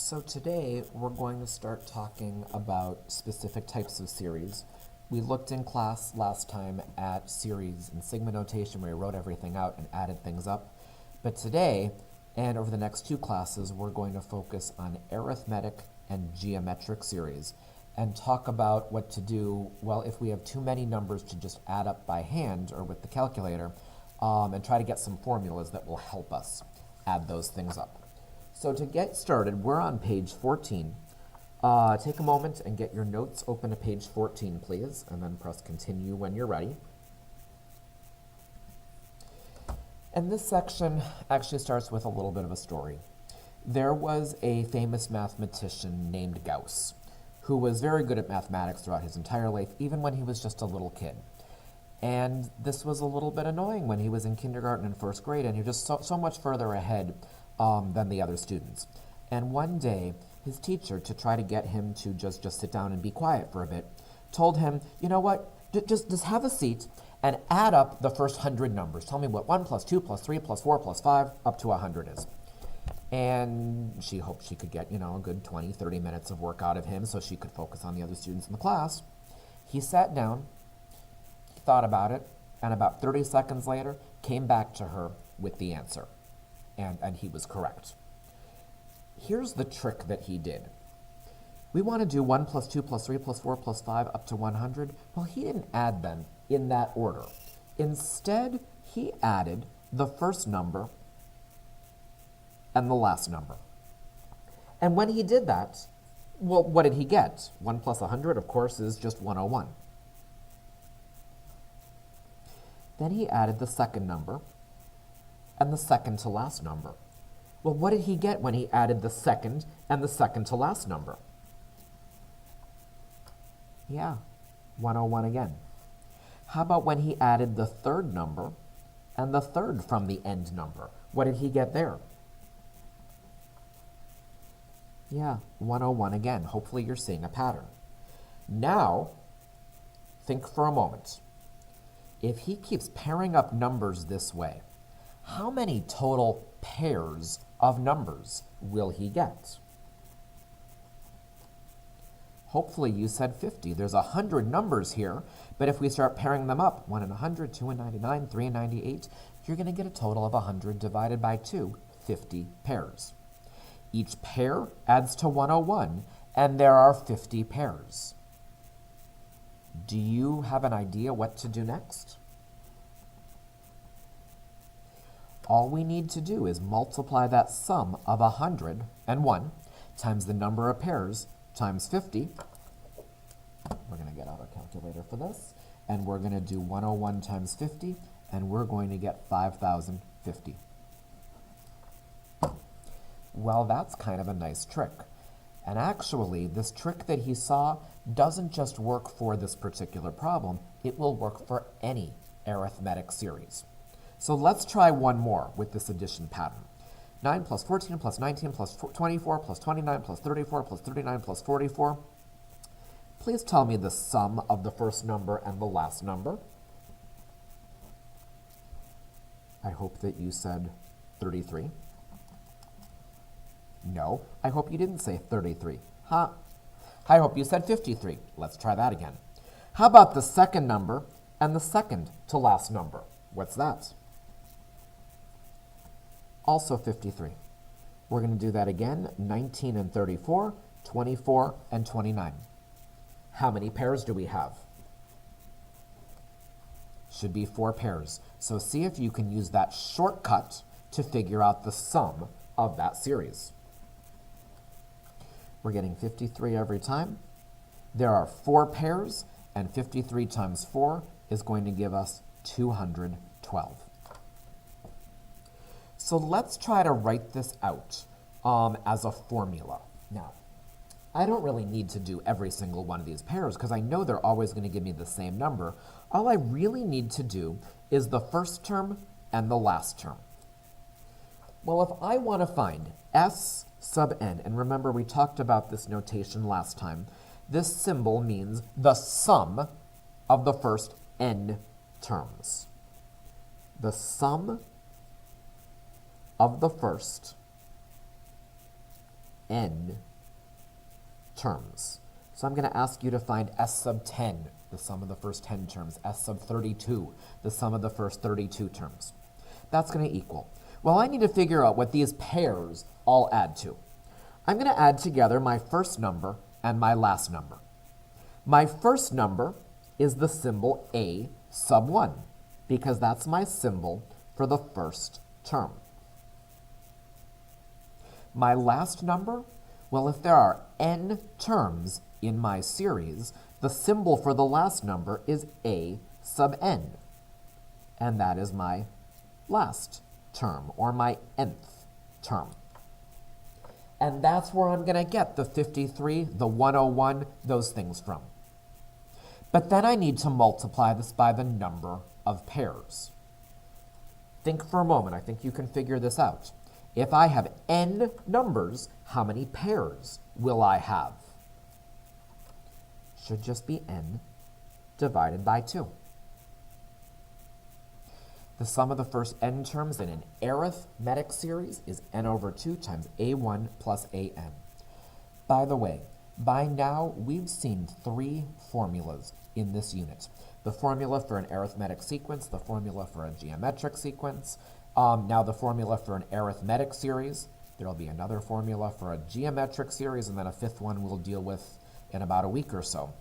So today we're going to start talking about specific types of series. We looked in class last time at series and sigma notation where we wrote everything out and added things up. But today, and over the next two classes, we're going to focus on arithmetic and geometric series and talk about what to do, well, if we have too many numbers to just add up by hand or with the calculator, and try to get some formulas that will help us add those things up. So to get started, we're on page 14. Take a moment and get your notes open to page 14, please, and then press continue when you're ready. And this section actually starts with a little bit of a story. There was a famous mathematician named Gauss, who was very good at mathematics throughout his entire life, even when he was just a little kid. And this was a little bit annoying when he was in kindergarten and first grade, and he was just so much further ahead than the other students. And one day, his teacher, to try to get him to just sit down and be quiet for a bit, told him, you know what, just have a seat and add up the first 100 numbers. Tell me what 1 plus 2 plus 3 plus 4 plus 5 up to 100 is. And she hoped she could get, a good 20, 30 minutes of work out of him so she could focus on the other students in the class. He sat down, he thought about it, and about 30 seconds later, came back to her with the answer. And he was correct. Here's the trick that he did. We want to do 1 plus 2 plus 3 plus 4 plus 5 up to 100. Well, he didn't add them in that order. Instead, he added the first number and the last number. And when he did that, well, what did he get? 1 plus 100, of course, is just 101. Then he added the second number and the second to last number. Well, what did he get when he added the second and the second to last number? Yeah, 101 again. How about when he added the third number and the third from the end number? What did he get there? Yeah, 101 again. Hopefully you're seeing a pattern. Now, think for a moment. If he keeps pairing up numbers this way, how many total pairs of numbers will he get? Hopefully you said 50. There's 100 numbers here, but if we start pairing them up, 1 and 100, 2 and 99, 3 and 98, you're going to get a total of 100 divided by 2, 50 pairs. Each pair adds to 101, and there are 50 pairs. Do you have an idea what to do next? All we need to do is multiply that sum of 101 times the number of pairs times 50. We're going to get out our calculator for this, and we're going to do 101 times 50, and we're going to get 5,050. Well, that's kind of a nice trick. And actually, this trick that he saw doesn't just work for this particular problem, it will work for any arithmetic series. So let's try one more with this addition pattern. 9 plus 14 plus 19 plus 24 plus 29 plus 34 plus 39 plus 44. Please tell me the sum of the first number and the last number. I hope that you said 33. No, I hope you didn't say 33. Huh? I hope you said 53. Let's try that again. How about the second number and the second to last number? What's that? Also 53. We're going to do that again, 19 and 34, 24 and 29. How many pairs do we have? Should be 4 pairs. So see if you can use that shortcut to figure out the sum of that series. We're getting 53 every time. There are 4 pairs, and 53 times 4 is going to give us 212. So let's try to write this out as a formula. Now, I don't really need to do every single one of these pairs because I know they're always going to give me the same number. All I really need to do is the first term and the last term. Well, if I want to find S sub n, and remember we talked about this notation last time, this symbol means the sum of the first n terms. The sum of the first n terms. So I'm going to ask you to find s sub 10, the sum of the first 10 terms, s sub 32, the sum of the first 32 terms. That's going to equal. Well, I need to figure out what these pairs all add to. I'm going to add together my first number and my last number. My first number is the symbol a sub 1, because that's my symbol for the first term. My last number, well, if there are n terms in my series, the symbol for the last number is a sub n, and that is my last term, or my nth term. And that's where I'm going to get the 53, the 101, those things from. But then I need to multiply this by the number of pairs. Think for a moment. I think you can figure this out. If I have n numbers, how many pairs will I have? Should just be n divided by 2. The sum of the first n terms in an arithmetic series is n over 2 times a1 plus an. By the way, by now we've seen 3 formulas in this unit. The formula for an arithmetic sequence, the formula for a geometric sequence, now the formula for an arithmetic series. There will be another formula for a geometric series, and then a 5th one we'll deal with in about a week or so.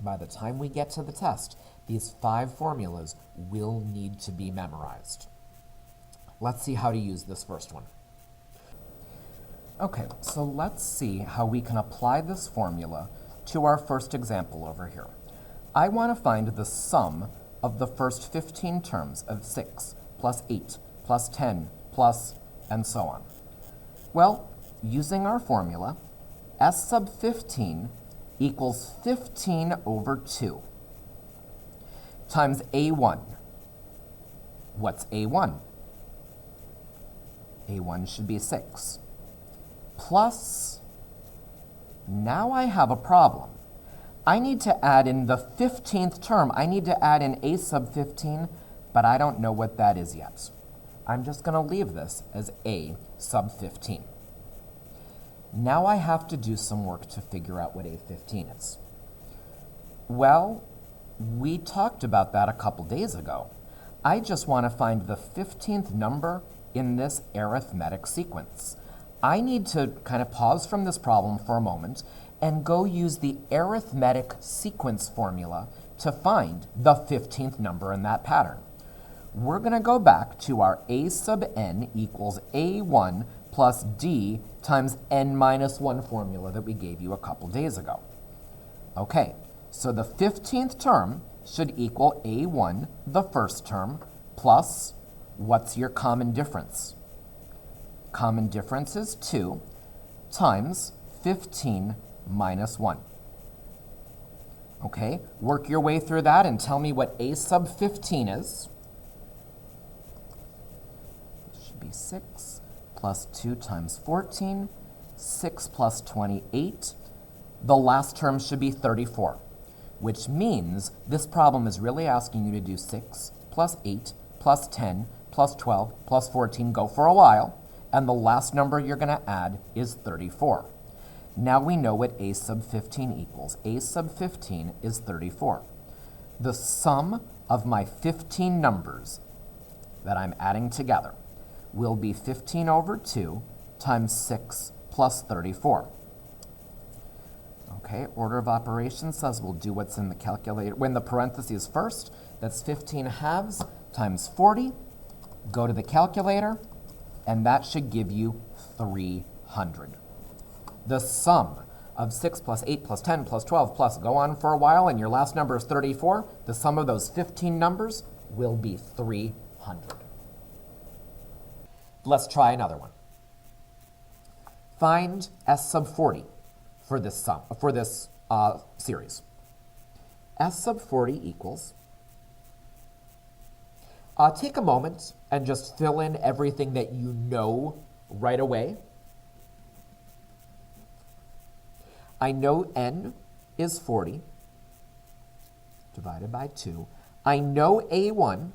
By the time we get to the test, these 5 formulas will need to be memorized. Let's see how to use this first one. Okay, so let's see how we can apply this formula to our first example over here. I want to find the sum of the first 15 terms of 6 plus 8 plus 10 plus and so on. Well, using our formula, s sub 15 equals 15 over 2 times a1. What's a1? a1 should be 6. Plus, now I have a problem. I need to add in the 15th term. I need to add in a sub 15, but I don't know what that is yet. I'm just going to leave this as a sub 15. Now I have to do some work to figure out what a15 is. Well, we talked about that a couple days ago. I just want to find the 15th number in this arithmetic sequence. I need to kind of pause from this problem for a moment and go use the arithmetic sequence formula to find the 15th number in that pattern. We're going to go back to our a sub n equals a1 plus d times n minus 1 formula that we gave you a couple days ago. Okay, so the 15th term should equal a1, the first term, plus, what's your common difference? Common difference is 2 times 15 minus 1. Okay, work your way through that and tell me what a sub 15 is. It should be 6 plus 2 times 14, 6 plus 28. The last term should be 34, which means this problem is really asking you to do 6 plus 8 plus 10 plus 12 plus 14, go for a while, and the last number you're going to add is 34. Now we know what a sub 15 equals. a sub 15 is 34. The sum of my 15 numbers that I'm adding together will be 15 over 2 times 6 plus 34. Okay, order of operations says we'll do what's in the calculator. When the parentheses first, that's 15 halves times 40. Go to the calculator, and that should give you 300. The sum of 6 plus 8 plus 10 plus 12 plus, go on for a while, and your last number is 34. The sum of those 15 numbers will be 300. Let's try another one. Find s sub 40 for this series. S sub 40 equals, take a moment and just fill in everything that you know right away. I know n is 40 divided by 2. I know a1,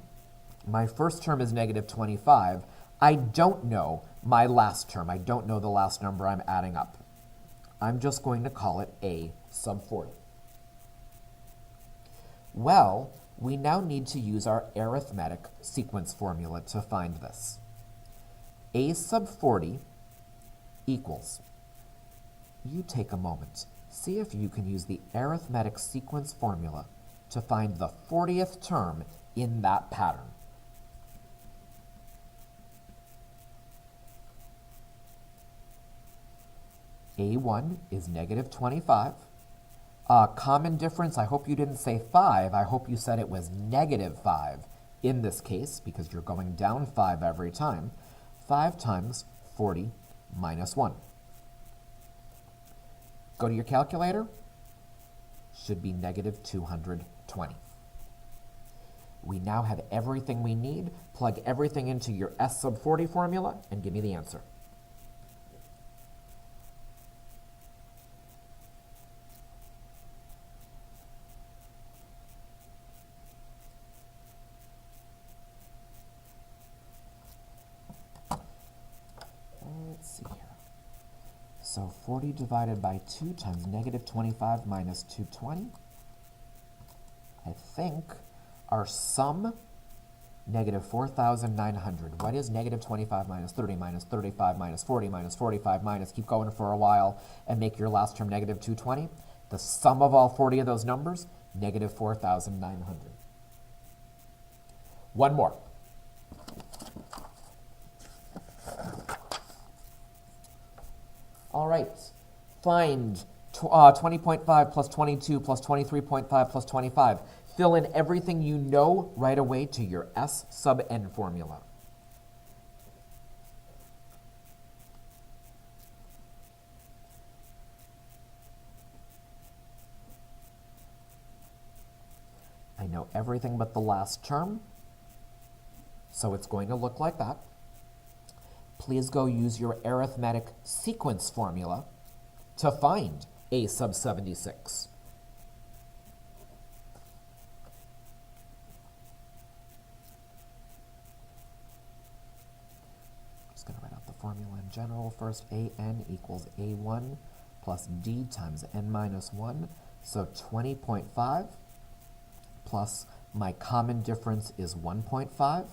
my first term is negative 25. I don't know my last term. I don't know the last number I'm adding up. I'm just going to call it a sub 40. Well, we now need to use our arithmetic sequence formula to find this. A sub 40 equals, you take a moment, see if you can use the arithmetic sequence formula to find the 40th term in that pattern. A1 is negative 25. Common difference, I hope you didn't say 5. I hope you said it was negative 5 in this case, because you're going down 5 every time. 5 times 40 minus 1. Go to your calculator. Should be negative 220. We now have everything we need. Plug everything into your S sub 40 formula and give me the answer. Let's see here. So 40 divided by 2 times negative 25 minus 220. I think our sum, negative 4,900. What is negative 25 minus 30 minus 35 minus 40 minus 45 minus, keep going for a while, and make your last term negative 220? The sum of all 40 of those numbers, negative 4,900. One more. All right, find 20.5 plus 22 plus 23.5 plus 25. Fill in everything you know right away to your S sub n formula. I know everything but the last term, so it's going to look like that. Please go use your arithmetic sequence formula to find a sub 76. Just going to write out the formula in general first. AN equals A1 plus D times n minus 1. So 20.5 plus my common difference is 1.5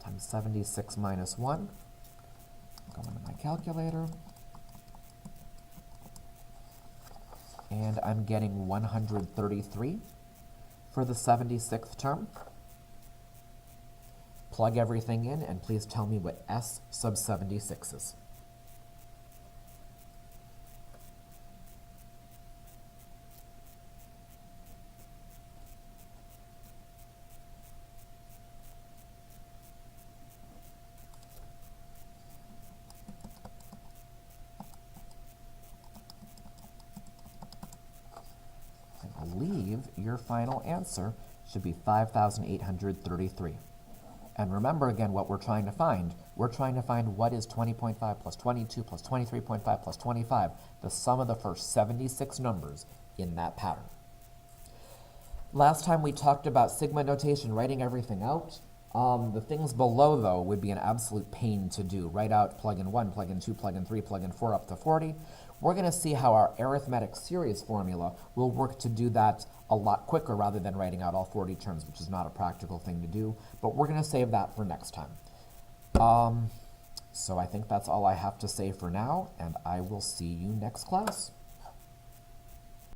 times 76 minus 1. Go into my calculator. And I'm getting 133 for the 76th term. Plug everything in, and please tell me what S sub 76 is. I believe your final answer should be 5,833. And remember again what we're trying to find. We're trying to find what is 20.5 plus 22 plus 23.5 plus 25, the sum of the first 76 numbers in that pattern. Last time we talked about sigma notation, writing everything out. The things below, though, would be an absolute pain to do. Write out, plug in 1, plug in 2, plug in 3, plug in 4 up to 40. We're going to see how our arithmetic series formula will work to do that a lot quicker rather than writing out all 40 terms, which is not a practical thing to do, but we're going to save that for next time. So I think that's all I have to say for now, and I will see you next class.